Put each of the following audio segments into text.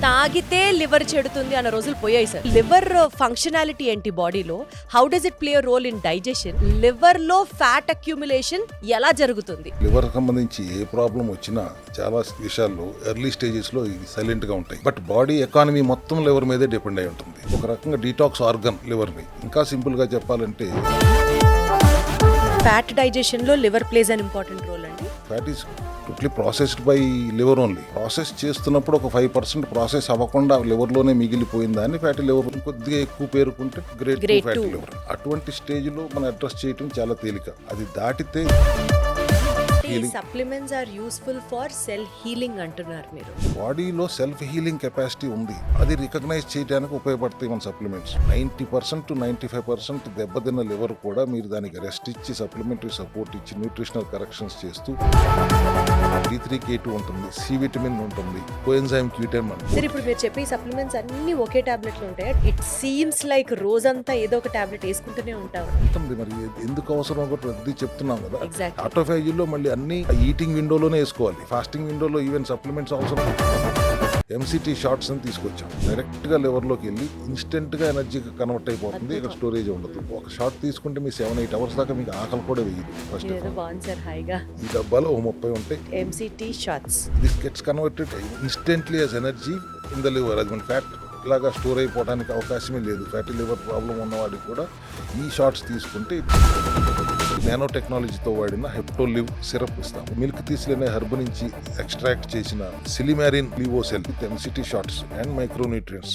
తాగితే లివర్ చెడుతుంది అన్న రోజులు పోయాయి సార్. లివర్ ఫంక్షనాలిటీ ఏంటి బాడీలో, how does it play role in digestion, liver లో ఫ్యాట్ అక్యుములేషన్ ఎలా జరుగుతుంది? లివర్ సంబంధించి ఏ ప్రాబ్లం వచ్చినా చాలా విషయాల్లో ఎర్లీ స్టేజెస్ లో సైలెంట్ గా ఉంటాయి. బట్ బాడీ ఎకానమీ మొత్తం లివర్ మీదే డిపెండ్ అయి ఉంటుంది. ఒక రకంగా డీటాక్స్ ఆర్గన్ లివర్ ని. ఇంకా సింపుల్ గా చెప్పాలంటే ఫ్యాట్ డైజెషన్ లో liver plays an important role అండి. Fat is totally processed by liver only. Process చేస్తున్నప్పుడు ఒక 5% ప్రాసెస్ అవ్వకుండా లివర్ లోనే మిగిలిపోయిందా అని ఫ్యాటీ లివర్. కొద్దిగా ఎక్కువ పేరుకుంటే గ్రేడ్ 2 ఫ్యాటీ లివర్. అటువంటి స్టేజ్ లో మనం అడ్రస్ చేయడం చాలా తేలిక. అది దాటితే supplements are useful for cell healing అంటున్నారు మీరు. బాడీలో సెల్ఫ్ హీలింగ్ కెపాసిటీ ఉంది, అది రికగ్నైజ్ చేయడానికి ఉపయోగపడతాయి మన సప్లిమెంట్స్. 90% to 95% దెబ్బతిన్న లివర్ కూడా మీరు దానికి రెస్ట్ ఇచ్చి సప్లిమెంటరీ సపోర్ట్ ఇచ్చి న్యూట్రిషనల్ కరెక్షన్స్ చేస్తూ D3K2 ఉంటుంది, సి విటమిన్ ఉంటుంది, కోఎంజైమ్ Q10 సరే, ఇప్పుడు మీరు చెప్పే సప్లిమెంట్స్ అన్ని ఒకే టాబ్లెట్లు ఉంటాయి. ఇట్ సీమ్స్ లైక్ రోజంతా ఏదో ఒక టాబ్లెట్ వేసుకుంటూనే ఉంటారు. మరి ఎందుకు అవసరం కూడా ప్రతి చెప్తున్నాం కదా. ఎగ్జాక్ట్. ఆటోఫాజీలో మళ్ళీ అన్ని ఈటింగ్ విండోలోనే వేసుకోవాలి. ఫాస్టింగ్ విండోలో ఈవెన్ సప్లిమెంట్స్ అవసరం. MCT షార్ట్స్ అని తీసుకొచ్చాం. డైరెక్ట్ గా లివర్ లోకి వెళ్ళి ఇన్స్టెంట్ గా ఎనర్జీకి కన్వర్ట్ అయిపోతుంది. ఇక్కడ స్టోరేజ్ ఉండదు. ఒక షార్ట్ తీసుకుంటే మీ 7-8 అవర్స్ దాకా మీకు ఆకలి కూడా వేయదు. ఫస్ట్ ఈ డబ్బాలో 30 ఉంటాయి MCT shots. This gets converted instantly as energy in the liver. అది మన ఫ్యాట్ లాగా స్టోర్ అయిపోవడానికి అవకాశమే లేదు. ఫ్యాటీ లివర్ ప్రాబ్లం ఉన్నవాడికి కూడా ఈ షార్ట్స్ తీసుకుంటే నానో టెక్నాలజీతో వాడిన హెప్టోలివ్ సిరప్ ఇస్తాం. మిల్క్ తీసిలేని హెర్బ్ నుంచి ఎక్స్ట్రాక్ట్ చేసిన silymarin Livocel with MCT shorts and micronutrients.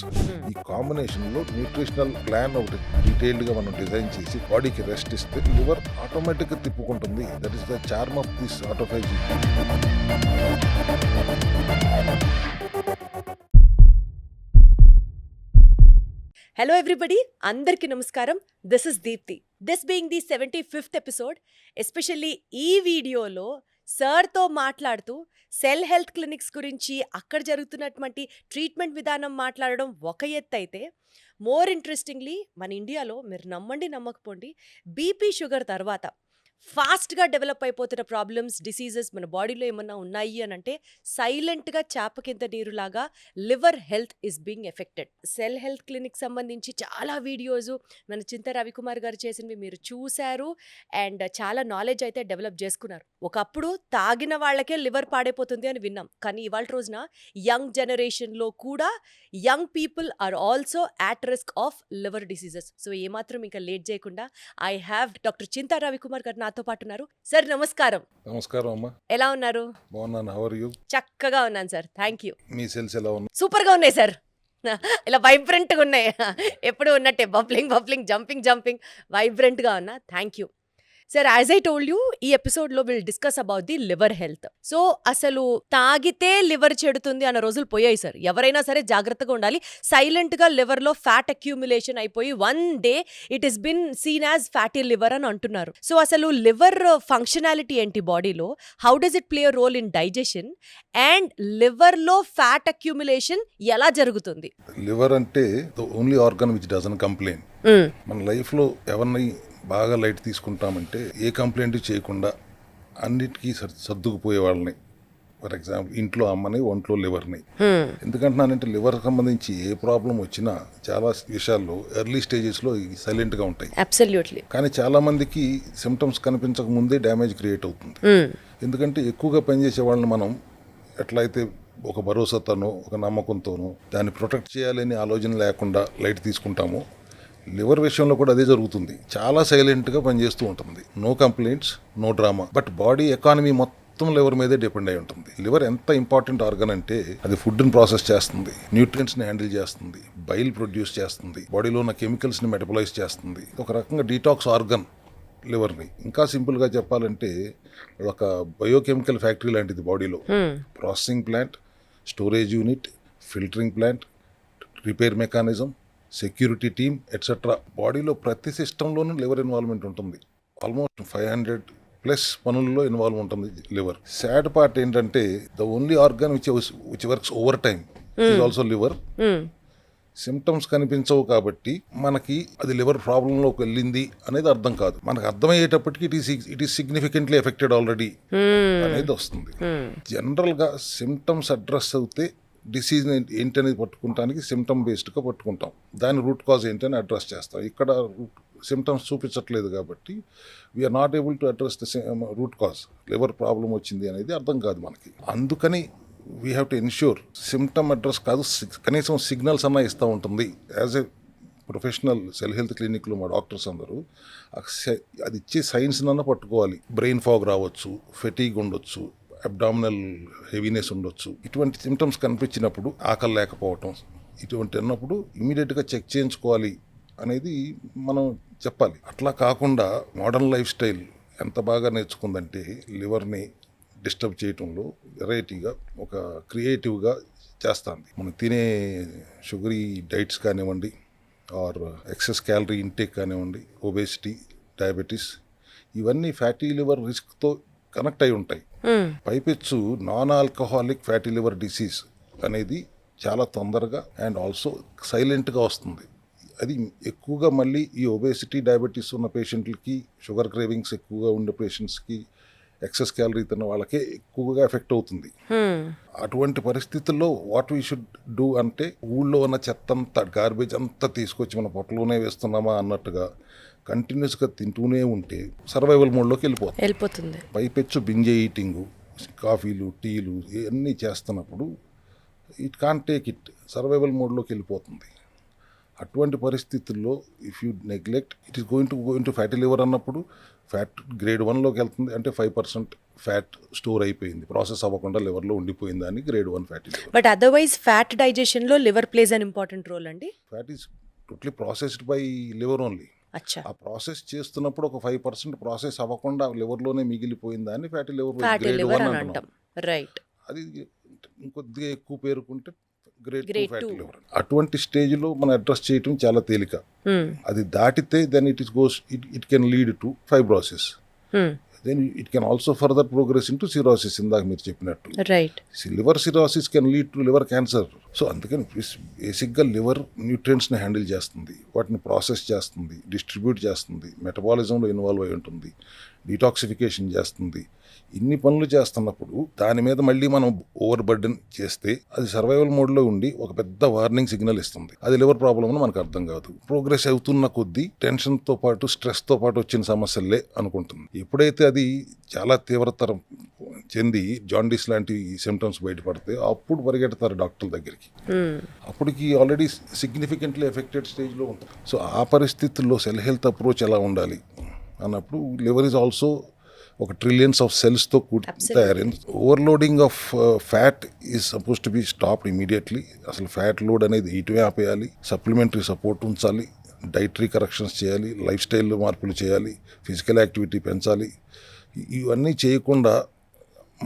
ఈ కాంబినేషన్ లో న్యూట్రిషనల్ ప్లాన్ ఒకటి డీటెయిల్డ్ గా మనం డిజైన్ చేసి బాడీకి రెస్ట్ ఇస్తే లివర్ ఆటోమేటిక్ గా తిప్పుకుంటుంది. That is the charm of this autophagy. Hello everybody, అందరికీ నమస్కారం. This is Deepti. This being the 75th episode. Especially ఈ వీడియోలో సార్తో మాట్లాడుతూ సెల్ హెల్త్ క్లినిక్స్ గురించి, అక్కడ జరుగుతున్నటువంటి ట్రీట్మెంట్ విధానం మాట్లాడడం ఒక ఎత్తు అయితే, మోర్ ఇంట్రెస్టింగ్లీ మన ఇండియాలో మీరు నమ్మండి నమ్మకపోండి, బీపీ షుగర్ తర్వాత ఫాస్ట్గా డెవలప్ అయిపోతున్న ప్రాబ్లమ్స్, డిసీజెస్ మన బాడీలో ఏమన్నా ఉన్నాయి అని అంటే సైలెంట్గా చేప కింద నీరులాగా liver health is being affected. Cell health clinic సంబంధించి చాలా వీడియోస్ మన చింత రవికుమార్ గారు చేసినవి మీరు చూశారు అండ్ చాలా నాలెడ్జ్ అయితే డెవలప్ చేసుకున్నారు. ఒకప్పుడు తాగిన వాళ్ళకే లివర్ పాడైపోతుంది అని విన్నాం, కానీ ఇవాళ రోజున యంగ్ జనరేషన్లో కూడా young people are also at risk of liver diseases. So ఏమాత్రం ఇంకా లేట్ చేయకుండా ఐ హ్యావ్ డాక్టర్ చింత రవికుమార్ గారు నాతో పాటు ఉన్నారు. సార్ నమస్కారం. నమస్కారం అమ్మా. ఎలా ఉన్నారు? బాగున్నాను. How are you? చక్కగా ఉన్నాను సార్, థ్యాంక్ యూ. మీ సెల్స్ ఎలా ఉన్నాయి? సూపర్ గా ఉన్నాయి సార్, ఇలా వైబ్రెంట్ గా ఉన్నాయి. ఎప్పుడు ఉన్నట్టే బబ్లింగ్ జంపింగ్ వైబ్రెంట్ గా ఉన్నా. Thank you sir. As I told you, ఈ ఎపిసోడ్లో will discuss about the liver health. So అసలు తాగితే లివర్ చెడుతుంది అన్న రోజులు పోయాయి సార్. ఎవరైనా సరే జాగ్రత్తగా ఉండాలి. సైలెంట్గా లివర్లో ఫ్యాట్ అక్యూములేషన్ అయిపోయి one day it is been seen as fatty liver అని అంటున్నారు. సో అసలు లివర్ ఫంక్షనాలిటీ ఏంటి బాడీలో, how does it play role in digestion, and లివర్లో ఫ్యాట్ అక్యూములేషన్ ఎలా జరుగుతుంది? లివర్ అంటే the only organ which doesn't complain. మన లైఫ్లో ఎవరిని బాగా లైట్ తీసుకుంటామంటే ఏ కంప్లైంట్ చేయకుండా అన్నిటికీ సర్దుకుపోయే వాళ్ళని. ఫర్ ఎగ్జాంపుల్ ఇంట్లో అమ్మని, ఒంట్లో లివర్ని. ఎందుకంటున్నానంటే లివర్ సంబంధించి ఏ ప్రాబ్లం వచ్చినా చాలా విషయాల్లో ఎర్లీ స్టేజెస్లో సైలెంట్గా ఉంటాయి. అబ్సల్యూట్లీ. కానీ చాలా మందికి సిమ్టమ్స్ కనిపించక ముందే డ్యామేజ్ క్రియేట్ అవుతుంది. ఎందుకంటే ఎక్కువగా పనిచేసే వాళ్ళని మనం ఎట్లయితే ఒక భరోసాతోనో ఒక నమ్మకంతోనో దాన్ని ప్రొటెక్ట్ చేయాలని ఆలోచన లేకుండా లైట్ తీసుకుంటామో, లివర్ విషయంలో కూడా అదే జరుగుతుంది. చాలా సైలెంట్గా పనిచేస్తూ ఉంటుంది. No complaints, no drama. But body economy మొత్తం లివర్ మీదే డిపెండ్ అయి ఉంటుంది. లివర్ ఎంత ఇంపార్టెంట్ ఆర్గన్ అంటే అది ఫుడ్ని ప్రాసెస్ చేస్తుంది, న్యూట్రియంట్స్ని హ్యాండిల్ చేస్తుంది, బైల్ ప్రొడ్యూస్ చేస్తుంది, బాడీలో ఉన్న కెమికల్స్ని మెటబలైజ్ చేస్తుంది. ఒక రకంగా డీటాక్స్ ఆర్గన్ లివర్ని. ఇంకా సింపుల్గా చెప్పాలంటే ఒక బయోకెమికల్ ఫ్యాక్టరీ లాంటిది బాడీలో. Processing plant, storage unit, filtering plant, repair mechanism, security team etcetera. బాడీలో ప్రతి సిస్టంలోనూ లివర్ ఇన్వాల్వ్మెంట్ ఉంటుంది. ఆల్మోస్ట్ 500+ పనుల్లో ఇన్వాల్వ్ ఉంటుంది లివర్. సాడ్ పార్ట్ ఏంటంటే the only organ which works over time is also liver. Symptoms కనిపించవు కాబట్టి మనకి అది లివర్ ప్రాబ్లంలోకి వెళ్ళింది అనేది అర్థం కాదు. మనకు అర్థమయ్యేటప్పటికి it is significantly affected already అనేది వస్తుంది. జనరల్గా సిమ్టమ్స్ అడ్రస్ అవుతే డిసీజ్ ఏంటనేది పట్టుకుంటానికి సిమ్టమ్ బేస్డ్గా పట్టుకుంటాం. దాని రూట్ కాజ్ ఏంటని అడ్రస్ చేస్తాం. ఇక్కడ సిమ్టమ్స్ చూపించట్లేదు కాబట్టి we're not able to address the root cause. Liver problem వచ్చింది అనేది అర్థం కాదు మనకి. అందుకని we have to ensure symptom address కాదు, కనీసం సిగ్నల్స్ అన్నా ఇస్తూ ఉంటుంది. As a professional cell health క్లినిక్లో మా డాక్టర్స్ అందరూ అది ఇచ్చే సైన్స్నన్నా పట్టుకోవాలి. బ్రెయిన్ ఫాగ్ రావచ్చు, ఫెటీగ్ ఉండొచ్చు, అబ్డామినల్ హెవీనెస్ ఉండొచ్చు. ఇటువంటి సిమ్టమ్స్ కనిపించినప్పుడు, ఆకలి లేకపోవటం ఇటువంటి అన్నప్పుడు ఇమీడియట్గా చెక్ చేయించుకోవాలి అనేది మనం చెప్పాలి. అట్లా కాకుండా మోడర్న్ లైఫ్ స్టైల్ ఎంత బాగా నేర్చుకుందంటే లివర్ని డిస్టర్బ్ చేయటంలో వెరైటీగా ఒక క్రియేటివ్గా చేస్తుంది. మనం తినే షుగరీ డైట్స్ కానివ్వండి, ఆర్ ఎక్సెస్ క్యాలరీ ఇంటేక్ కానివ్వండి, ఒబేసిటీ, డయాబెటీస్, ఇవన్నీ ఫ్యాటీ లివర్ రిస్క్తో కనెక్ట్ అయి ఉంటాయి. పైపెచ్చు non alcoholic fatty liver disease అనేది చాలా తొందరగా అండ్ ఆల్సో సైలెంట్గా వస్తుంది. అది ఎక్కువగా మళ్ళీ ఈ ఒబేసిటీ, డయాబెటీస్ ఉన్న పేషెంట్లకి, షుగర్ క్రేవింగ్స్ ఎక్కువగా ఉండే పేషెంట్స్కి, ఎక్సెస్ క్యాలరీ తిన్న వాళ్ళకే ఎక్కువగా ఎఫెక్ట్ అవుతుంది. అటువంటి పరిస్థితుల్లో వాట్ వీ షుడ్ డూ అంటే ఊళ్ళో ఉన్న చెత్త అంతా, గార్బేజ్ అంతా తీసుకొచ్చి మన పొట్టలోనే వేస్తున్నామా అన్నట్టుగా కంటిన్యూస్గా తింటూనే ఉంటే సర్వైవల్ మోడ్లోకి వెళ్ళిపోతుంది. పైపెచ్చు బింజ్ ఈటింగు, కాఫీలు, టీలు ఇవన్నీ చేస్తున్నప్పుడు it can't take it, survival మోడ్లోకి వెళ్ళిపోతుంది. అటువంటి పరిస్థితుల్లో if you neglect it is going to fatty liver అన్నప్పుడు ఫ్యాట్ గ్రేడ్ 1లోకి వెళ్తుంది. అంటే 5% ఫ్యాట్ స్టోర్ అయిపోయింది, ప్రాసెస్ అవ్వకుండా లివర్లో ఉండిపోయింది అని grade 1 fatty liver. But otherwise fat డైజెషన్లో liver plays an important role అండి. Fat is totally processed by liver only. ఆ ప్రాసెస్ చేస్తున్నప్పుడు ఒక 5% ప్రాసెస్ అవ్వకుండా లివర్లోనే మిగిలిపోయిందా అని ఫ్యాటీ లివర్ గ్రేడ్ 1 అంటాం. రైట్. అది ఇంకొద్దిగా ఎక్కువ పేరుకుంటే గ్రేడ్ 2 ఫ్యాటీ లివర్. అటువంటి స్టేజ్లో మనం అడ్రస్ చేయటం చాలా తేలిక. అది దాటితే then it can lead to fibrosis. Then it can also further progress into cirrhosis. ఇందాక మీరు చెప్పినట్టు liver cirrhosis can lead to liver cancer. So అందుకని బేసిక్గా లివర్ న్యూట్రియంట్స్ని హ్యాండిల్ చేస్తుంది, వాటిని ప్రాసెస్ చేస్తుంది, డిస్ట్రిబ్యూట్ చేస్తుంది, మెటబాలిజంలో ఇన్వాల్వ్ అయి ఉంటుంది, డీటాక్సిఫికేషన్ చేస్తుంది. ఇన్ని పనులు చేస్తున్నప్పుడు దాని మీద మళ్ళీ మనం ఓవర్ బర్డెన్ చేస్తే అది సర్వైవల్ మోడ్లో ఉండి ఒక పెద్ద వార్నింగ్ సిగ్నల్ ఇస్తుంది. అది లివర్ ప్రాబ్లం అని మనకు అర్థం కాదు. ప్రోగ్రెస్ అవుతున్న కొద్దీ టెన్షన్తో పాటు స్ట్రెస్తో పాటు వచ్చిన సమస్యలే అనుకుంటుంది. ఎప్పుడైతే అది చాలా తీవ్రతరం చెంది జాండీస్ లాంటి సిమ్టమ్స్ బయటపడితే అప్పుడు పరిగెడతారు డాక్టర్ దగ్గరికి. అప్పటికి ఆల్రెడీ సిగ్నిఫికెంట్లీ ఎఫెక్టెడ్ స్టేజ్లో ఉంటుంది. సో ఆ పరిస్థితుల్లో సెల్ హెల్త్ అప్రోచ్ ఎలా ఉండాలి అన్నప్పుడు లివర్ ఈజ్ ఆల్సో ఒక ట్రిలియన్స్ ఆఫ్ సెల్స్తో తయారైంది. Overloading of fat is suppose to be stopped immediately. అసలు ఫ్యాట్ లోడ్ అనేది ఇటువే ఆపేయాలి, సప్లిమెంటరీ సపోర్ట్ ఉంచాలి, డైటరీ కరెక్షన్స్ చేయాలి, లైఫ్ స్టైల్లో మార్పులు చేయాలి, ఫిజికల్ యాక్టివిటీ పెంచాలి. ఇవన్నీ చేయకుండా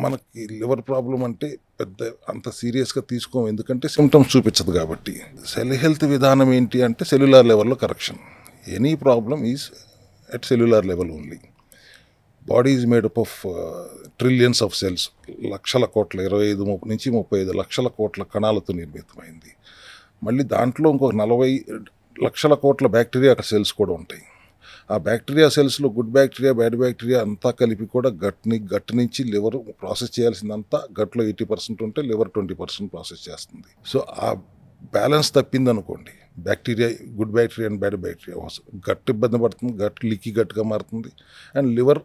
మనకి లివర్ ప్రాబ్లం అంటే పెద్ద అంత సీరియస్గా తీసుకోం, ఎందుకంటే సిమ్టమ్స్ చూపించదు కాబట్టి. సెల్ హెల్త్ విధానం ఏంటి అంటే సెల్యులార్ లెవెల్లో correction. Any problem is at cellular level only. Body is made up of trillions of cells. లక్షల కోట్ల 25 నుంచి 35 లక్షల కోట్ల కణాలతో నిర్మితమైంది. మళ్ళీ దాంట్లో ఇంకొక 40 లక్షల కోట్ల బ్యాక్టీరియా సెల్స్ కూడా ఉంటాయి. ఆ బ్యాక్టీరియా సెల్స్లో గుడ్ బ్యాక్టీరియా, బ్యాడ్ బ్యాక్టీరియా అంతా కలిపి కూడా గట్ నుంచి లివర్ ప్రాసెస్ చేయాల్సిందంతా గట్లో 80% ఉంటే లివర్ 20% ప్రాసెస్ చేస్తుంది. సో ఆ బ్యాలెన్స్ తప్పిందనుకోండి, bacteria, good bacteria and bad bacteria, gut ఇబ్బంది పడుతుంది, గట్ లీకీ గట్గా మారుతుంది అండ్ లివర్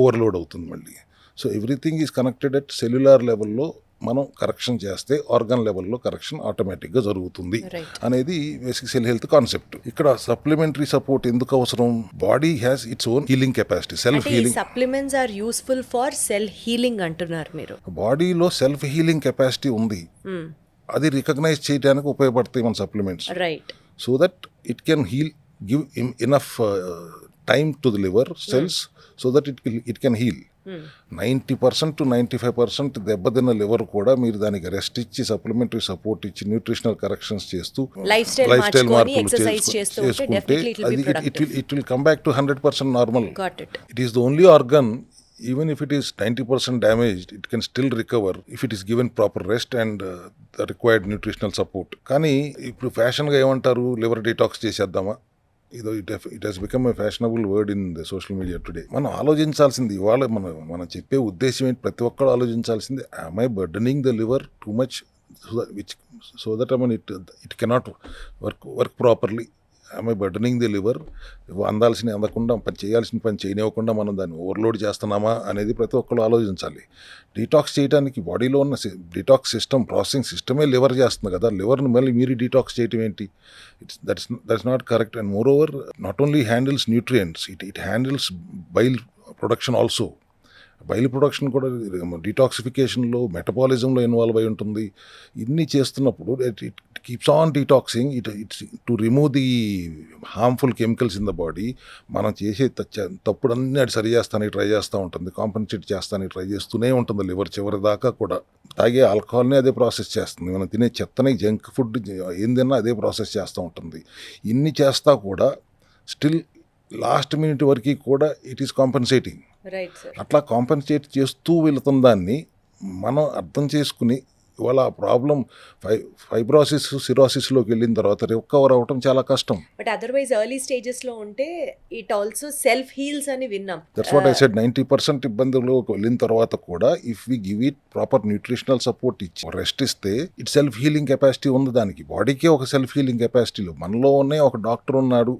ఓవర్లోడ్ అవుతుంది మళ్ళీ. So everything is connected at cellular లెవెల్లో. మనం కరెక్షన్ చేస్తే ఆర్గన్ లెవెల్లో కరెక్షన్ ఆటోమేటిక్గా జరుగుతుంది అనేది బేసిక్ సెల్ హెల్త్ కాన్సెప్ట్. ఇక్కడ సప్లిమెంటరీ సపోర్ట్ ఎందుకు అవసరం? Body has its own healing capacity, self healing. Supplements are useful for cell healing అంటున్నారు మీరు. బాడీలో సెల్ఫ్ హీలింగ్ కెపాసిటీ ఉంది, అది రికగ్నైజ్ చేయడానికి ఉపయోగపడతాయి మన supplements. So that it can heal, give enough time to the liver cells so that it can heal. 90% to 95% దెబ్బతిన్న liver కూడా మీరు దానికి రెస్ట్ ఇచ్చి, సప్లిమెంటరీ సపోర్ట్ ఇచ్చి, న్యూట్రిషనల్ కరెక్షన్స్ చేస్తూ, లైఫ్ స్టైల్ మార్పులు చేసుకుంటే it will come back to 100% normal. It is the only organ, even if it is 90% damaged, it can still recover if it is given proper rest and the required nutritional support. కానీ ఇప్పుడు ఫ్యాషన్గా ఏమంటారు, liver detox చేసేద్దామా? It has become a fashionable word in the social media today. మనం ఆలోచించాల్సింది, ఇవాళ మనం చెప్పే ఉద్దేశం ఏంటి, ప్రతి ఒక్కరు ఆలోచించాల్సింది, am I burdening the liver too much so that I mean it cannot work properly. I burdening the liver. అందాల్సిన అందకుండా చేయాల్సిన పని చేయనివ్వకుండా మనం దాన్ని ఓవర్లోడ్ చేస్తున్నామా అనేది ప్రతి ఒక్కరు ఆలోచించాలి. డీటాక్స్ చేయడానికి బాడీలో ఉన్న డీటాక్స్ సిస్టమ్, ప్రాసెసింగ్ సిస్టమే లివర్ చేస్తుంది కదా. లివర్ని మళ్ళీ మీరు డీటాక్స్ చేయటం ఏంటి? That's not correct. And more over not only handles nutrients, it handles bile production also. Bile production కూడా డీటాక్సిఫికేషన్లో, మెటబాలిజంలో ఇన్వాల్వ్ అయి ఉంటుంది. ఇన్ని చేస్తున్నప్పుడు it keeps on detoxing. It's to remove the harmful chemicals in the body. మనం చేసే తప్పుడన్నీ అది సరి చేస్తానికి ట్రై చేస్తూ ఉంటుంది, కాంపెన్సేట్ చేస్తానికి ట్రై చేస్తూనే ఉంటుంది లివర్ చివరి దాకా కూడా. తాగే ఆల్కహాల్ని అదే ప్రాసెస్ చేస్తుంది, మనం తినే చెత్తని, జంక్ ఫుడ్ ఏం తిన్నా అదే ప్రాసెస్ చేస్తూ ఉంటుంది. ఇన్ని చేస్తా కూడా స్టిల్ లాస్ట్ మినిట్ వరకు కూడా it is compensating. Right sir. అట్లా కాంపెన్సేట్ చేస్తూ వెళుతున్న దాన్ని మనం అర్థం చేసుకుని ఇవాళ ఆ ప్రాబ్లం ఫైబ్రోసిస్, సిరోసిస్లోకి వెళ్ళిన తర్వాత రికవర్ అవ్వటం చాలా కష్టం. బట్ అదర్వైజ్ ఎర్లీ స్టేజెస్లో ఉంటే ఇట్ ఆల్సో సెల్ఫ్ హీల్స్ అని విన్నాం. That's what I said. 90% ఇబ్బందుల్లోకి వెళ్ళిన తర్వాత కూడా if we give it proper nutritional support ఇచ్చి రెస్ట్ ఇస్తే ఇట్ సెల్ఫ్ హీలింగ్ కెపాసిటీ ఉంది దానికి. బాడీకే ఒక సెల్ఫ్ హీలింగ్ కెపాసిటీలో మనలో ఉన్న ఒక డాక్టర్ ఉన్నాడు.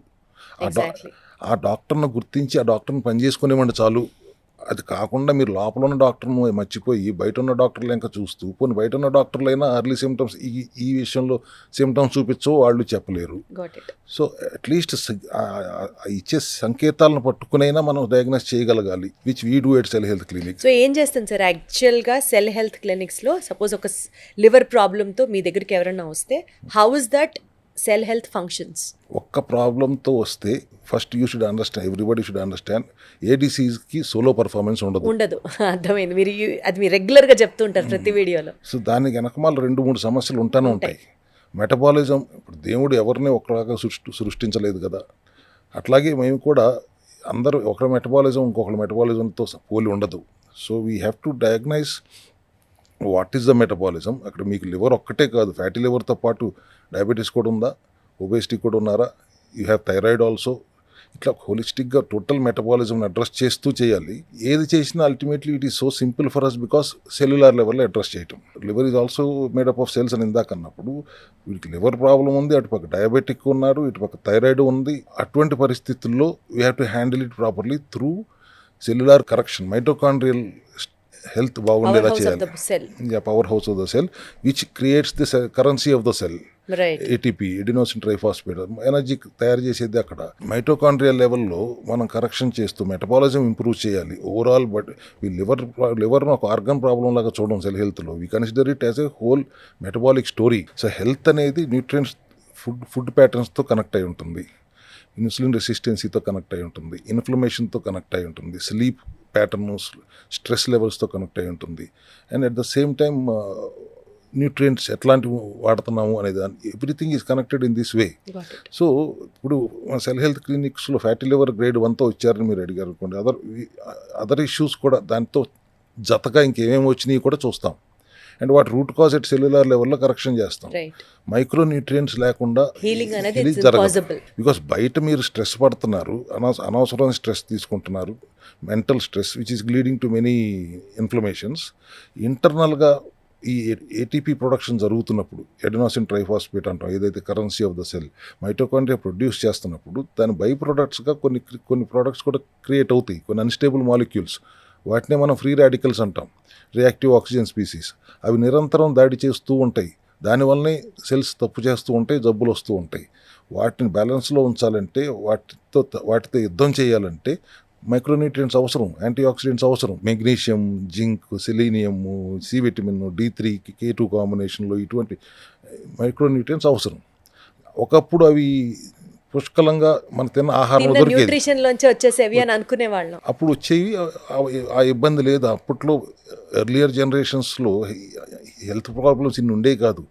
ఆ డాక్టర్ను గుర్తించి ఆ డాక్టర్ని పనిచేసుకునేవ్వండి చాలు. అది కాకుండా మీరు లోపల ఉన్న డాక్టర్ను మర్చిపోయి బయట ఉన్న డాక్టర్లు ఇంకా చూస్తూ, పోనీ బయట ఉన్న డాక్టర్లైనా అర్లీ సిమ్టమ్స్ ఈ విషయంలో సిమ్టమ్స్ చూపించో వాళ్ళు చెప్పలేరు. సో అట్లీస్ట్ ఇచ్చే సంకేతాలను పట్టుకునైనా మనం డయాగ్నోస్ చేయగలగాలి, which we do at cell health clinic. So ఏం చేస్తాను సార్ యాక్చువల్గా సెల్ హెల్త్ క్లినిక్స్లో? సపోజ్ ఒక లివర్ ప్రాబ్లంతో మీ దగ్గరికి ఎవరైనా వస్తే how is that cell health functions? ఒక్క ప్రాబ్లంతో వస్తే first you should understand, everybody should understand, ఏ డిసీజ్కి సోలో పర్ఫార్మెన్స్ ఉండదు. అర్థమైంది. మీరు రెగ్యులర్గా చెప్తుంటారు ప్రతి వీడియోలో. సో దానికి వెనకమాల 2-3 సమస్యలు ఉంటానే ఉంటాయి. మెటబాలిజం, ఇప్పుడు దేవుడు ఎవరిని ఒకలాగా సృష్టించలేదు కదా. అట్లాగే మేము కూడా అందరూ ఒకరి మెటబాలిజం ఇంకొకరి మెటబాలిజంతో పోలి ఉండదు. So we have to diagnose what is the metabolism. అక్కడ మీకు లివర్ ఒక్కటే కాదు, ఫ్యాటీ లివర్తో పాటు డయాబెటీస్ కూడా ఉందా, ఒబేసిటీ కూడా ఉన్నారా, యూ హ్యావ్ థైరాయిడ్ ఆల్సో. ఇట్లా హోలిస్టిక్గా టోటల్ మెటబాలిజంని అడ్రస్ చేస్తూ చేయాలి. ఏది చేసినా ultimately it is so simple for us because cellular లెవెల్లో అడ్రస్ చేయటం. Liver is also made up of cells అని ఇందాక అన్నప్పుడు వీటికి లివర్ ప్రాబ్లం ఉంది, అటుపక్క డయాబెటిక్ ఉన్నారు, ఇటుపక్క థైరాయిడ్ ఉంది. అటువంటి పరిస్థితుల్లో we have to handle it properly through cellular correction. Mitochondrial health బాగుండేలా చేయాలి. Power house of the cell which creates the currency of the cell. ATP, adenosine triphosphate, energy తయారు చేసేది అక్కడ. మైటోకాండ్రియల్ లెవెల్లో మనం కరెక్షన్ చేస్తూ మెటబాలిజం ఇంప్రూవ్ చేయాలి overall. But ఈ లివర్ను ఒక ఆర్గన్ ప్రాబ్లం లాగా చూడడం సెల్ హెల్త్లో. We consider it as a whole metabolic story. So health అనేది న్యూట్రియంట్స్, ఫుడ్ ప్యాటర్న్స్తో కనెక్ట్ అయి ఉంటుంది, ఇన్సులిన్ రెసిస్టెన్సీతో కనెక్ట్ అయి ఉంటుంది, ఇన్ఫ్లమేషన్తో కనెక్ట్ అయి ఉంటుంది, స్లీప్ ప్యాటర్న్, స్ట్రెస్ లెవెల్స్తో కనెక్ట్ అయి ఉంటుంది. And at the same time nutrients ఎట్లాంటివి వాడుతున్నాము అనేది everything is connected in this way. So ఇప్పుడు సెల్ హెల్త్ క్లినిక్స్లో ఫ్యాటీ లివర్ గ్రేడ్ 1తో వచ్చారని మీరు అడిగారు అనుకోండి, అదర్ ఇష్యూస్ కూడా దాంతో జతగా ఇంకేమేమి వచ్చినాయి కూడా చూస్తాం. అండ్ వాటి రూట్ కాజ్ ఎట్ సెల్యులార్ లెవెల్లో కరెక్షన్ చేస్తాం. మైక్రో న్యూట్రియంట్స్ లేకుండా హీలింగ్ జరగదు. బికాస్ బయట మీరు స్ట్రెస్ పడుతున్నారు, అనవసరమైన స్ట్రెస్ తీసుకుంటున్నారు, mental stress which is leading to many inflammations. ఇంటర్నల్గా ఈ ఏటీపీ ప్రొడక్షన్ జరుగుతున్నప్పుడు, ఎడినోసిన్ ట్రైఫాస్ఫేట్ అంటాం, ఏదైతే currency of the cell, mitochondria produce చేస్తున్నప్పుడు దాని బై ప్రొడక్ట్స్గా కొన్ని ప్రొడక్ట్స్ కూడా క్రియేట్ అవుతాయి, కొన్ని అన్స్టేబుల్ మాలిక్యూల్స్. వాటినే మనం ఫ్రీ రాడికల్స్ అంటాం, రియాక్టివ్ ఆక్సిజన్ స్పీసీస్. అవి నిరంతరం దాడి చేస్తూ ఉంటాయి, దానివల్లనే సెల్స్ తప్పు చేస్తూ ఉంటాయి, జబ్బులు వస్తూ ఉంటాయి. వాటిని బ్యాలెన్స్లో ఉంచాలంటే, వాటితో యుద్ధం చేయాలంటే మైక్రోన్యూట్రియంట్స్ అవసరం, యాంటీ ఆక్సిడెంట్స్ అవసరం. Magnesium, zinc, selenium, C vitamin, D3, K2 కాంబినేషన్లో ఇటువంటి మైక్రోన్యూట్రియంట్స్ అవసరం. ఒకప్పుడు అవి పుష్కలంగా మన తిన్న ఆహారంలో దొరికేది, వచ్చేసేవి అని అనుకునేవాళ్ళం. అప్పుడు వచ్చేవి, ఆ ఇబ్బంది లేదు. అప్పట్లో ఎర్లియర్ జనరేషన్స్లో హెల్త్ ప్రాబ్లమ్స్ ఇన్ని ఉండేవి కాదు.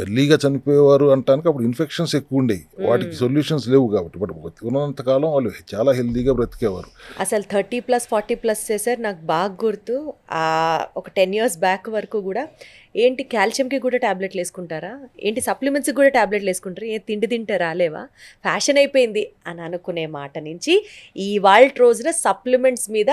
ఎర్లీగా చనిపోయేవారు అంటానికి అప్పుడు ఇన్ఫెక్షన్స్ ఎక్కువ ఉండేవి, వాటికి సొల్యూషన్స్ లేవు కాబట్టి. బట్ ఉన్నంతకాలం వాళ్ళు చాలా హెల్తీగా బ్రతికేవారు. అసలు 30+, 40+ చేశారు. నాకు బాగా గుర్తు, ఒక 10 years బ్యాక్ వరకు కూడా ఏంటి కాల్షియంకి కూడా ట్యాబ్లెట్లు వేసుకుంటారా, ఏంటి సప్లిమెంట్స్కి కూడా ట్యాబ్లెట్లు వేసుకుంటారా, ఏ తిండి తింటే రాలేవా, ఫ్యాషన్ అయిపోయింది అని అనుకునే మాట నుంచి ఈ వాళ్ళ రోజున సప్లిమెంట్స్ మీద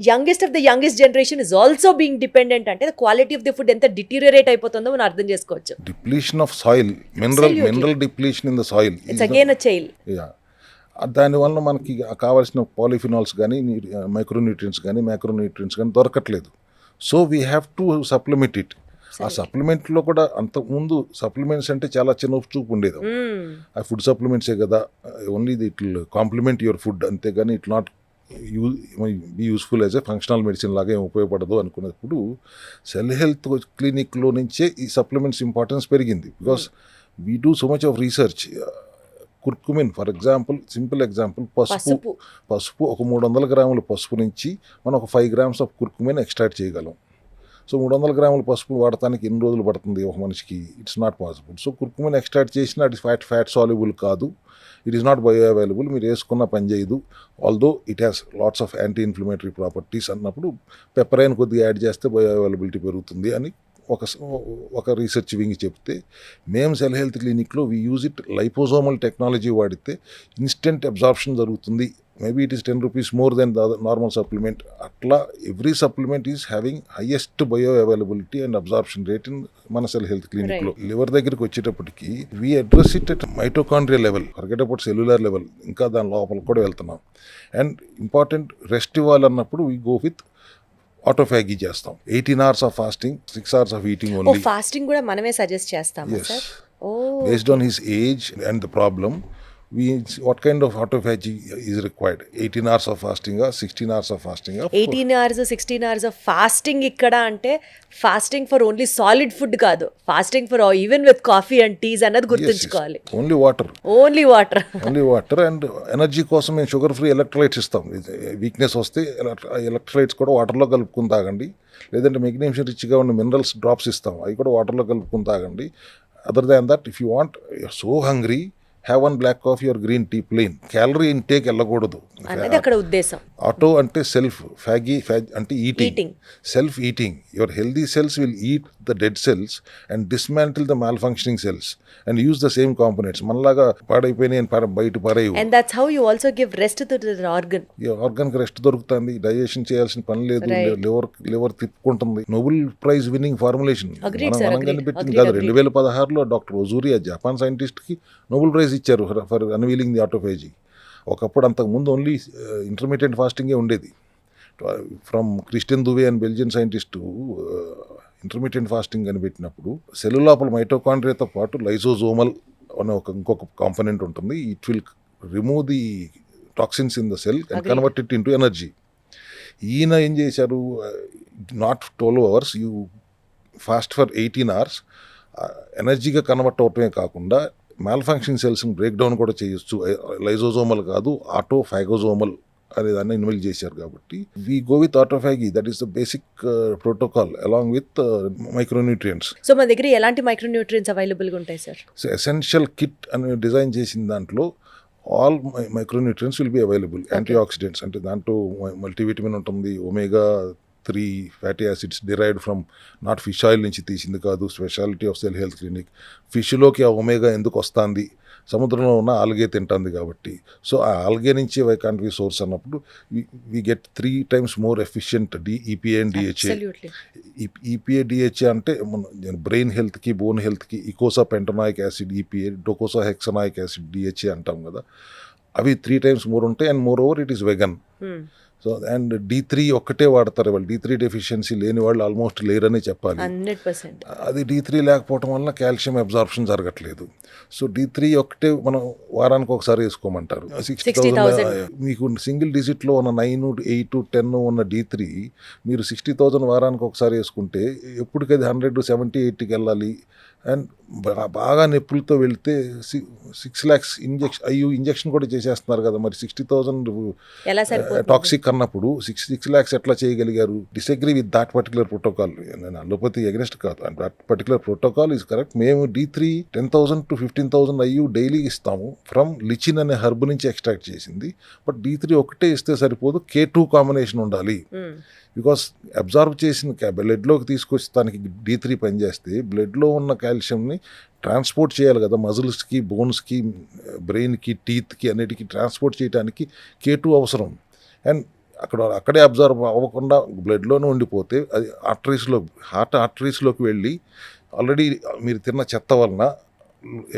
youngest of the youngest generation is also being dependent అంటే క్వాలిటీ ఆఫ్ ది ఫుడ్ ఎంత డిటీరియేట్ అయిపోతుందో మనం అర్థం చేసుకోవచ్చు. Depletion of soil, mineral depletion in the soil, it's again a chain. దానివల్ల మనకి కావాల్సిన పాలిఫినాల్స్ కానీ మైక్రోన్యూట్రియంట్స్ కానీ మ్యాక్రోన్యూట్రియంట్స్ కానీ దొరకట్లేదు. So we have to supplement it. ఆ సప్లిమెంట్లో కూడా అంతకుముందు సప్లిమెంట్స్ అంటే చాలా చిన్న చూపు ఉండేది. ఆ ఫుడ్ సప్లిమెంట్సే కదా, only it will complement your food, అంతేగాని it not be useful as a functional medicine లాగా ఏం ఉపయోగపడదు అనుకున్నప్పుడు సెల్ హెల్త్ క్లినిక్లో నుంచే ఈ సప్లిమెంట్స్ ఇంపార్టెన్స్ పెరిగింది. Because we do so much of research. Curcumin for example, simple example, పసుపు ఒక 300 గ్రాముల పసుపు నుంచి మనం ఒక 5 గ్రామ్స్ ఆఫ్ కుర్కుమిన్ ఎక్స్ట్రాక్ట్ చేయగలం. సో 300 గ్రాముల పసుపు వాడటానికి ఎన్ని రోజులు పడుతుంది ఒక మనిషికి? It's not possible. So curcumin extract చేసిన అది ఫ్యాట్ సాల్యుబుల్ కాదు, it is not bio available, మీరు వేసుకున్న పని చేయదు. Although it has lots of anti inflammatory properties అన్నప్పుడు పెప్పరైన్ కొద్దిగా యాడ్ చేస్తే బయో అవైలబిలిటీ పెరుగుతుంది అని ఒక రీసెర్చ్ వింగ్ చెప్తే, మేము సెల్ హెల్త్ క్లినిక్లో we use it liposomal technology వాడితే ఇన్స్టెంట్ అబ్జార్ప్షన్ జరుగుతుంది. Maybe it is 10 rupees more than the normal supplement. అట్లా every supplement is having highest bioavailability and absorption rate in మన cell health క్లినిక్లో. Liver దగ్గరికి వచ్చేటప్పటికి we address it at mitochondria level, forget about cellular level, ఇంకా దాని లోపల కూడా వెళ్తున్నాం. అండ్ ఇంపార్టెంట్, రెస్ట్ ఇవ్వాలన్నప్పుడు వీ గో విత్ ఆటోఫాగీ చేస్తాం. 18 hours of fasting, 6 hours of eating only. Fasting కూడా మనమే సజెస్ట్ చేస్తాము sir. Based on his age and the problem, what kind of autophagy is required? 18 hours of fasting or 16 hours of fasting? 18 hours 16 hours of fasting ఇక్కడ అంటే fasting for only solid food కాదు, fasting for even with coffee and teas అన్నది గుర్తుంచుకోవాలి. Only water and energy కోసం మేము sugar free electrolytes ఇస్తాం. Weakness వస్తే electrolytes కూడా వాటర్లో కలుపుకుని తాగండి, లేదంటే మెగ్నీషియం రిచ్గా ఉన్న మినరల్స్ డ్రాప్స్ ఇస్తాం, అవి కూడా వాటర్లో కలుపుకుని తాగండి. Other than that, if you want, you're so hungry, have 1 black coffee or green tea plain. Calorie intake వెళ్ళకూడదు అనేది అక్కడ ఉద్దేశం. ఆటో అంటే సెల్ఫ్, ఫ్యాగ్ అంటే eating, self eating. Your healthy cells will eat the dead cells and dismantle the malfunctioning cells and use the same components. మనలాగా పాడైపోయినాయి బయట పారేయు. And that's how you also give rest to the organ. Organ కి rest దొరుకుతుంది, digestion చేయాల్సిన పని లేదు, liver తిప్పుకుంటుంది. నోబెల్ ప్రైజ్ విన్నింగ్ ఫార్ములేషన్ మనం కనిపెట్టింది కాదు. 2016లో డాక్టర్ ఒజూరి, జపాన్ సైంటిస్ట్ కి నోబెల్ ప్రైజ్ ఇచ్చారు ఫర్ అన్వీలింగ్ ది ఆటోఫేజీ. ఒకప్పుడు అంతకుముందు ఓన్లీ ఇంటర్మీడియట్ ఫాస్టింగే ఉండేది. From Christian Duve and Belgian scientist intermediate fasting కనిపెట్టినప్పుడు సెల్ లోపల మైటోకాండ్రియాతో పాటు లైసోజోమల్ అనే ఇంకొక కాంపోనెంట్ ఉంటుంది. It will remove the toxins in the cell and convert it into energy. ఈయన ఏం చేశారు, not 12 hours, you fast for 18 hours, ఎనర్జీగా కన్వర్ట్ అవటమే కాకుండా మాల్ ఫంక్షనింగ్ సెల్స్ని బ్రేక్ డౌన్ కూడా చేయొచ్చు. లైజోజోమల్ కాదు, ఆటోఫాగోజోమల్ అనే దాన్ని ఇన్వెల్ట్ చేశారు. కాబట్టి we go with autophagy, that is the basic protocol along with micronutrients. So మన దగ్గర ఎలాంటి మైక్రోన్యూట్రియంట్స్ అవైలబుల్గా ఉంటాయి సార్? సో ఎసెన్షియల్ కిట్ అని డిజైన్ చేసిన దాంట్లో all micronutrients will be available. Antioxidants అంటే దాంట్లో మల్టీవిటమిన్ ఉంటుంది, omega 3 fatty acids derived from not fish oil నుంచి తీసింది కాదు, speciality of cell health clinic. ఫిష్లోకి ఆ ఒమేగా ఎందుకు వస్తుంది, సముద్రంలో ఉన్న ఆల్గే తింటుంది కాబట్టి. సో ఆ ఆల్గే నుంచి వై కాంట్ వి సోర్స్ అన్నప్పుడు we get 3 times more efficient EPA and DHA. EPA DHA అంటే బ్రెయిన్ హెల్త్కి, బోన్ హెల్త్కి ఇకోసా పెంటనాయిక్ యాసిడ్ ఈపీఏ, డోకోసా హెక్సనాయిక్ యాసిడ్ డిహెచ్ఏ అంటాం కదా, అవి 3 times మోర్ ఉంటాయి. And more over it is vegan. So and D3 ఒక్కటే వాడతారు వాళ్ళు. D3 డెఫిషియన్సీ లేని వాళ్ళు ఆల్మోస్ట్ లేరనే చెప్పాలి. 100%. అది D3 లేకపోవటం వల్ల కాల్షియం అబ్జార్ప్షన్ జరగట్లేదు. సో D3 ఒక్కటే మనం వారానికి ఒకసారి వేసుకోమంటారు. 60,000 మీకు సింగిల్ డిజిట్లో ఉన్న 9, 8, 10 ఉన్న D3 మీరు 60,000 వారానికి ఒకసారి వేసుకుంటే ఎప్పటికది 100, 70, 80కి వెళ్ళాలి. అండ్ బాగా నొప్పులతో వెళ్తే 6 lakhs ఇంజెక్షన్ కూడా చేసేస్తున్నారు కదా. మరి 60,000 టాక్సిక్ అన్నప్పుడు 6 lakhs ఎట్లా చేయగలిగారు? Disagree with that particular protocol. నేను అలోపతి అగెన్స్ట్ కాదు, and that particular protocol is correct. మేము D3 10,000 to 15,000 IU డైలీ ఇస్తాము, ఫ్రమ్ లిచిన్ అనే హర్బ్ నుంచి ఎక్స్ట్రాక్ట్ చేసింది. బట్ D3 ఒకటే ఇస్తే సరిపోదు, K2 కాంబినేషన్ ఉండాలి. బికాస్ అబ్జార్బ్ చేసిన బ్లడ్లోకి తీసుకొచ్చి దానికి D3 పనిచేస్తే బ్లడ్లో ఉన్న కాల్షియంని ట్రాన్స్పోర్ట్ చేయాలి కదా, మజిల్స్కి, బోన్స్కి, బ్రెయిన్కి, టీత్కి అన్నిటికీ ట్రాన్స్పోర్ట్ చేయడానికి K2 అవసరం. అండ్ అక్కడే అబ్జర్వ్ అవ్వకుండా బ్లడ్లోనే ఉండిపోతే అది హార్ట్ ఆర్టరీస్లోకి వెళ్ళి ఆల్రెడీ మీరు తిన్న చెత్త వలన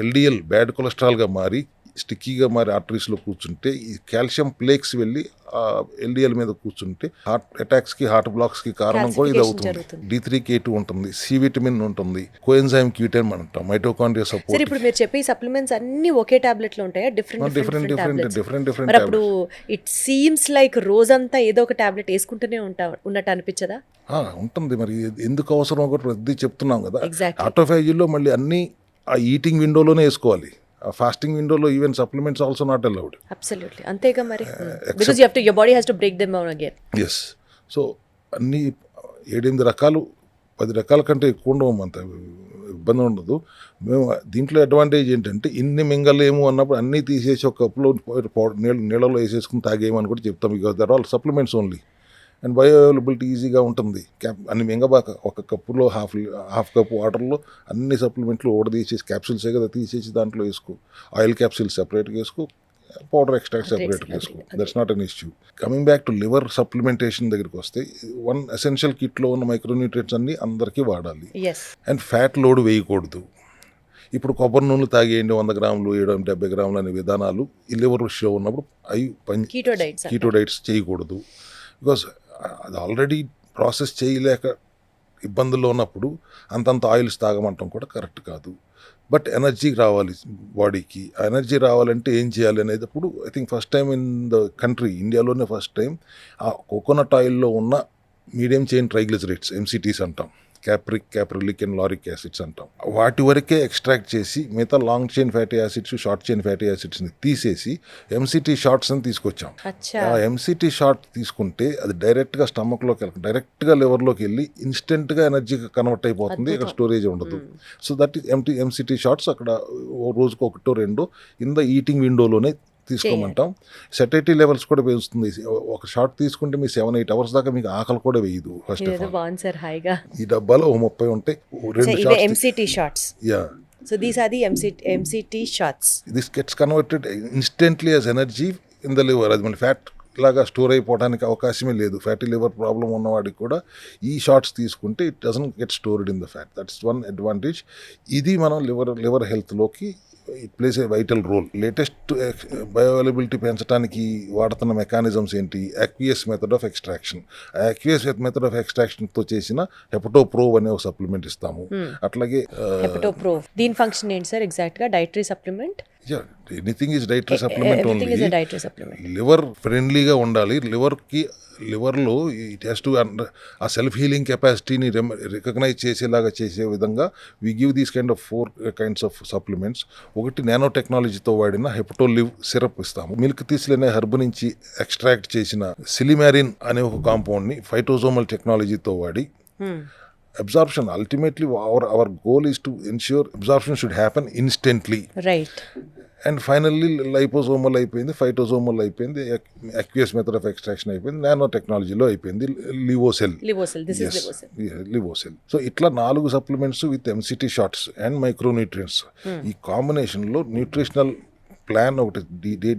ఎల్డిఎల్ బ్యాడ్ కొలెస్ట్రాల్గా మారి స్టిక్కీగా మారి ఆర్టరీస్లో కూర్చుంటే ఈ కాల్షియం ప్లేక్స్ వెళ్ళి ఎల్డిఎల్ మీద కూర్చుంటే హార్ట్ అటాక్స్కి హార్ట్ బ్లాక్స్కి కారణం కూడా ఇది అవుతుంది. D3K2 ఉంటుంది, సి విటమిన్ ఉంటుంది, కోఎన్జైమ్ Q10 అంటాం, మైటోకాండ్రియా సరే సపోర్ట్. ఇప్పుడు మీరు చెప్పే సప్లిమెంట్స్ అన్నీ ఒకే టాబ్లెట్ లో ఉంటాయా? డిఫరెంట్ మరి అప్పుడు ఇట్ సీమ్స్ లైక్ రోజంతా ఏదో ఒక టాబ్లెట్ వేసుకుంటూనే ఉన్నట్టు అనిపించదా? ఉంటుంది. మరి ఎందుకు అవసరం కూడా ప్రతి చెప్తున్నాం కదా. ఎగ్జాక్ట్లీ. ఆటోఫాజీలో మళ్ళీ అన్నీ ఆ ఈటింగ్ విండోలోనే వేసుకోవాలి. ఆ ఫాస్టింగ్ విండోలో even supplements also not allowed. Absolutely అంతేగా మరి. Because you have to your body has to break them down again. Yes. So అన్నీ 7-8 రకాలు 10 రకాల కంటే ఎక్కువ ఉండవు, అంత ఇబ్బంది ఉండదు. మేము దీంట్లో అడ్వాంటేజ్ ఏంటంటే ఇన్ని మింగలేము అన్నప్పుడు అన్నీ తీసేసి ఒక కప్పులో నీళ్ళలో వేసేసుకుని తాగేయమని కూడా చెప్తాం. Because their all supplements only and bioavailability ఈజీగా ఉంటుంది. అన్ని మింగబాక ఒక కప్పులో హాఫ్ కప్ వాటర్లో అన్ని సప్లిమెంట్లు తీసేసి క్యాప్సిల్సే కదా తీసేసి దాంట్లో వేసుకో. ఆయిల్ క్యాప్సిల్స్ సెపరేట్గా వేసుకో, పౌడర్ ఎక్స్ట్రాక్ట్ సెపరేట్గా వేసుకో. That's not an issue. Coming back to liver supplementation దగ్గరికి వస్తే వన్ ఎసెన్షియల్ కిట్లో ఉన్న మైక్రోన్యూట్రియంట్స్ అన్ని అందరికీ వాడాలి. అండ్ ఫ్యాట్ లోడ్ వేయకూడదు. ఇప్పుడు కొబ్బరి నూనెలు తాగేయండి 100 గ్రాములు 70 గ్రాములు అనే విధానాలు ఈ లివర్ ఇష్యూ ఉన్నప్పుడు అవి కీటో డైట్స్ చేయకూడదు. బికాస్ అది ఆల్రెడీ ప్రాసెస్ చేయలేక ఇబ్బందుల్లో ఉన్నప్పుడు అంతంత ఆయిల్స్ తాగమంటాం కూడా కరెక్ట్ కాదు. బట్ ఎనర్జీ రావాలి బాడీకి. ఆ ఎనర్జీ రావాలంటే ఏం చేయాలి అనేది అప్పుడు I think first time in the country, ఇండియాలోనే ఫస్ట్ టైం ఆ కోకోనట్ ఆయిల్లో ఉన్న మీడియం చైన్ ట్రైగ్లిజరైడ్స్ MCTs అంటాం, క్యాప్రిలిక్ అండ్ లారిక్ యాసిడ్స్ అంటాం, వాటి వరకే ఎక్స్ట్రాక్ట్ చేసి మిగతా long chain fatty acids short chain fatty యాసిడ్స్ని తీసేసి MCT షార్ట్స్ అని తీసుకొచ్చాం. ఆ MCT షార్ట్ తీసుకుంటే అది డైరెక్ట్గా స్టమక్లోకి డైరెక్ట్గా లివర్లోకి వెళ్ళి ఇన్స్టెంట్గా ఎనర్జీగా కన్వర్ట్ అయిపోతుంది. ఇక్కడ స్టోరేజ్ ఉండదు. సో దట్ MCT షార్ట్స్ అక్కడ రోజుకు 1-2 ఇన్ ద ఈటింగ్ విండోలోనే తీసుకోమంటాం. సెటైటీ లెవెల్స్ కూడా పెంచుతుంది. ఒక షార్ట్ తీసుకుంటే మీ 7-8 అవర్స్ దాకా మీకు ఆకలి కూడా వేయదు. ఫస్ట్ ఆఫ్ ఆల్ ఈ డబ్బాలో 30 ఉంటాయి. 2 MCT shots. So these are the MCT shots. This gets converted instantly as energy in the liver. అది మన ఫ్యాట్ లాగా స్టోర్ అయిపోవడానికి అవకాశమే లేదు. ఫ్యాటీ లివర్ ప్రాబ్లం ఉన్నవాడికి కూడా ఈ షార్ట్స్ తీసుకుంటే it doesn't get stored in the fat. That's one advantage. ఇది మనం లివర్ హెల్త్లోకి it plays a vital role. Latest bioavailability పెంచడానికి వాడుతున్న మెకానిజమ్స్ ఏంటి? Aqueous method of extraction. Aqueous method of ఎక్స్ట్రాక్షన్తో చేసిన హెపటోప్రోవ్ అనే ఒక సప్లిమెంట్ ఇస్తాము. అట్లాగే హెపటోప్రోవ్ దీని ఫంక్షన్ ఏంటి సార్ ఎగ్జాక్ట్గా? Dietary supplement. Anything is dietary supplement only. Liver ఫ్రెండ్లీగా ఉండాలి. లివర్లో ఇట్ హ్యాస్ టు ఆ సెల్ఫ్ హీలింగ్ కెపాసిటీని రికగ్నైజ్ చేసేలాగా చేసే విధంగా we give these kind of 4 kinds of supplements. ఒకటి నానో టెక్నాలజీతో వాడిన హెపటోలివ్ సిరప్ ఇస్తాము. మిల్క్ తీసిలనే హర్బ్ నుంచి ఎక్స్ట్రాక్ట్ చేసిన సిలిమారిన్ అనే ఒక కాంపౌండ్ని ఫైటోజోమల్ టెక్నాలజీతో వాడి absorption, ultimately our goal is to ensure absorption should happen instantly, right? And finally liposomal అయిపోయింది, ఫైటోజోమల్ అయిపోయింది, aqueous method of extraction అయిపోయింది, నానో టెక్నాలజీలో అయిపోయింది లివోసెల్. సో ఇట్లా 4 supplements with MCT shorts and micronutrients. ఈ కాంబినేషన్లో న్యూట్రిషనల్ ప్లాన్ ఒకటి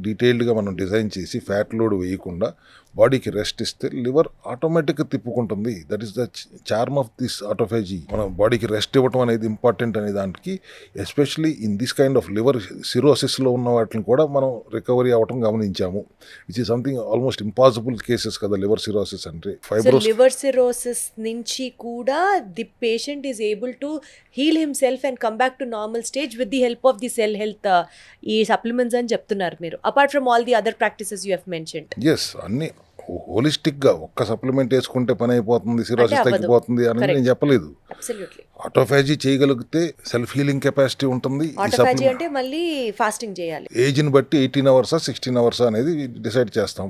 డీటెయిల్డ్గా మనం డిజైన్ చేసి ఫ్యాట్ లోడ్ వేయకుండా బాడీకి రెస్ట్ ఇస్తే లివర్ ఆటోమేటిక్గా తిప్పుకుంటుంది. That is the charm of this autophagy. మనం బాడీకి రెస్ట్ ఇవ్వటం అనేది ఇంపార్టెంట్ అనే దానికి, especially in this kind of liver సిరోసిస్లో ఉన్న వాటిని కూడా మనం రికవరీ అవ్వటం గమనించాము. Which is something almost impossible cases కదా లివర్ సిరోసిస్ అంటే. లివర్ సిరోసిస్ నుంచి కూడా the patient is able to heal himself and come back to normal stage with the help of the cell health ఈ supplements అని చెప్తున్నారు మీరు, apart from all the other practices you have mentioned. Yes, అన్ని హోలిస్టిక్గా ఒక్క supplement వేసుకుంటే పని అయిపోతుంది, సిరోసిస్ తగ్గిపోతుంది అని నేను చెప్పలేదు. ఆటోఫాజీ చేయగలిగితే సెల్ఫ్ హీలింగ్ కెపాసిటీ ఉంటుంది. ఆటోఫాజీ అంటే మళ్ళీ ఫాస్టింగ్ చేయాలి. ఏజ్ని బట్టి 18 hours 16 hours అనేది డిసైడ్ చేస్తాం.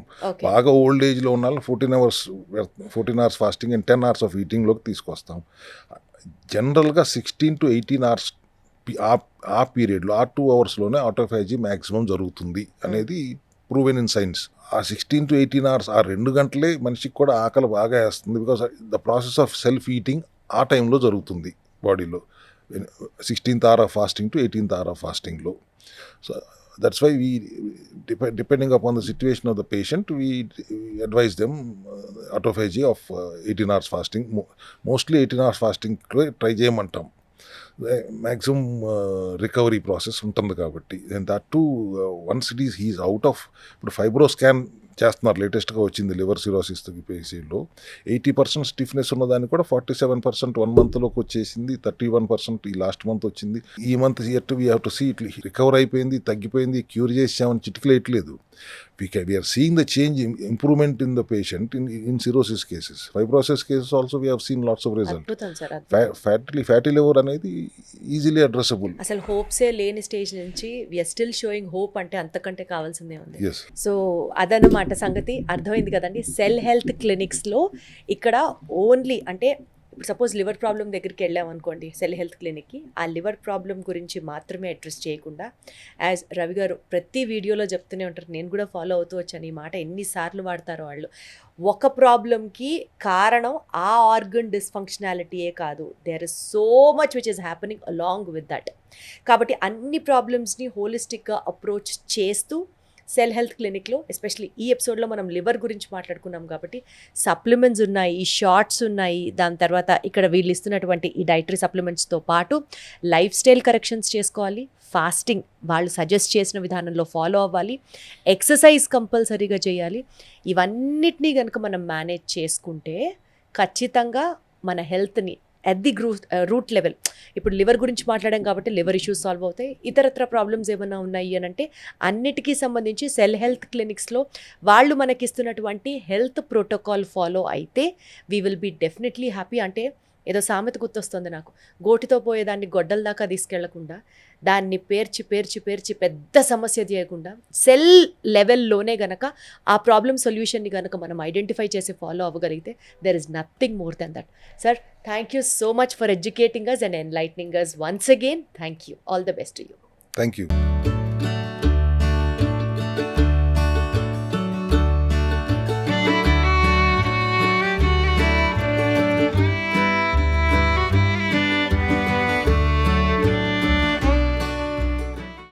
బాగా ఓల్డ్ ఏజ్లో ఉన్న 14 hours fasting and 10 hours of ఈటింగ్లోకి తీసుకొస్తాం. జనరల్గా 16 to 18 hours ఆ పీరియడ్లో ఆ 2 hours ఆటోఫాజీ మ్యాక్సిమం జరుగుతుంది అనేది ప్రూవెన్ ఇన్ సైన్స్. ఆ 16 to 18 hours ఆ 2 గంటలే మనిషికి కూడా ఆకలి బాగా వేస్తుంది. Because the process of self eating ఆ టైంలో జరుగుతుంది బాడీలో, 16th hour of fasting to 18th hour of ఫాస్టింగ్లో. So That's why we, depending upon the situation of the patient, we advise them autophagy of 18 hours fasting. Mostly 18 hours fasting try చేయమంటాం. Maximum recovery process ఉంటుంది కాబట్టి. And that to once it is he is out of, ఇప్పుడు FibroScan చేస్తున్నారు, లేటెస్ట్గా వచ్చింది liver cirrhosis పేషెంట్లో 80% stiffness ఉన్నదాన్ని కూడా 47% 1 monthలోకి వచ్చేసింది, 31% ఈ లాస్ట్ మంత్ వచ్చింది. ఈ month at we have to see it recover అయిపోయింది, తగ్గిపోయింది, క్యూర్ చేసామని చిటికలేయట్లేదు. we are seeing the change, improvement in the patient in cirrhosis cases. Fibrosis cases also we have seen lots of results. అద్భుతం sir, అద్భుతం. Fatty liver అనేది easily addressable. అసలు హోప్సే లేని stage నుంచి వీఆర్ స్టిల్ షోయింగ్ హోప్ అంటే అంతకంటే కావాల్సిందే ఉంది. Yes. సో అదనమాట సంగతి, అర్థమైంది కదండి. సెల్ హెల్త్ క్లినిక్స్లో ఇక్కడ ఓన్లీ అంటే ఇప్పుడు సపోజ్ లివర్ ప్రాబ్లం దగ్గరికి వెళ్ళాం అనుకోండి సెల్ హెల్త్ క్లినిక్కి, ఆ లివర్ ప్రాబ్లం గురించి మాత్రమే అడ్రస్ చేయకుండా, యాజ్ రవి గారు ప్రతి వీడియోలో చెప్తూనే ఉంటారు, నేను కూడా ఫాలో అవుతూ వచ్చాను ఈ మాట, ఎన్నిసార్లు వాడతారో వాళ్ళు. ఒక ప్రాబ్లంకి కారణం ఆ ఆర్గన్ డిస్ఫంక్షనాలిటీయే కాదు, there is so much which is happening along with that. కాబట్టి అన్ని ప్రాబ్లమ్స్ని హోలిస్టిక్గా అప్రోచ్ చేస్తూ సెల్ హెల్త్ క్లినిక్లో, ఎస్పెషల్లీ ఈ ఎపిసోడ్లో మనం లివర్ గురించి మాట్లాడుకున్నాం కాబట్టి సప్లిమెంట్స్ ఉన్నాయి, షార్ట్స్ ఉన్నాయి, దాని తర్వాత ఇక్కడ వీళ్ళు ఇస్తున్నటువంటి ఈ డైటరీ సప్లిమెంట్స్తో పాటు లైఫ్ స్టైల్ కరెక్షన్స్ చేసుకోవాలి, ఫాస్టింగ్ వాళ్ళు సజెస్ట్ చేసిన విధానంలో ఫాలో అవ్వాలి, ఎక్సర్సైజ్ కంపల్సరీగా చేయాలి. ఇవన్నిటినీ కనుక మనం మేనేజ్ చేసుకుంటే ఖచ్చితంగా మన హెల్త్ని అట్ ది రూట్ లెవెల్, ఇప్పుడు లివర్ గురించి మాట్లాడాం కాబట్టి లివర్ ఇష్యూస్ సాల్వ్ అవుతాయి. ఇతరత్ర ప్రాబ్లమ్స్ ఏమైనా ఉన్నాయి అని అంటే అన్నిటికీ సంబంధించి సెల్ హెల్త్ క్లినిక్స్లో వాళ్ళు మనకిస్తున్నటువంటి హెల్త్ ప్రోటోకాల్ ఫాలో అయితే we will be definitely happy. అంటే ఏదో సామెత గుర్తొస్తుంది నాకు, గోటితో పోయేదాన్ని గొడ్డల దాకా తీసుకెళ్లకుండా దాన్ని పేర్చి పేర్చి పేర్చి పెద్ద సమస్య చేయకుండా సెల్ లెవెల్లోనే గనక ఆ ప్రాబ్లమ్ సొల్యూషన్ని గనక మనం ఐడెంటిఫై చేసి ఫాలో అవ్వగలిగితే there is nothing more than that. Sir, thank you so much for educating us and enlightening us once again. Thank you. All the best to you. Thank you.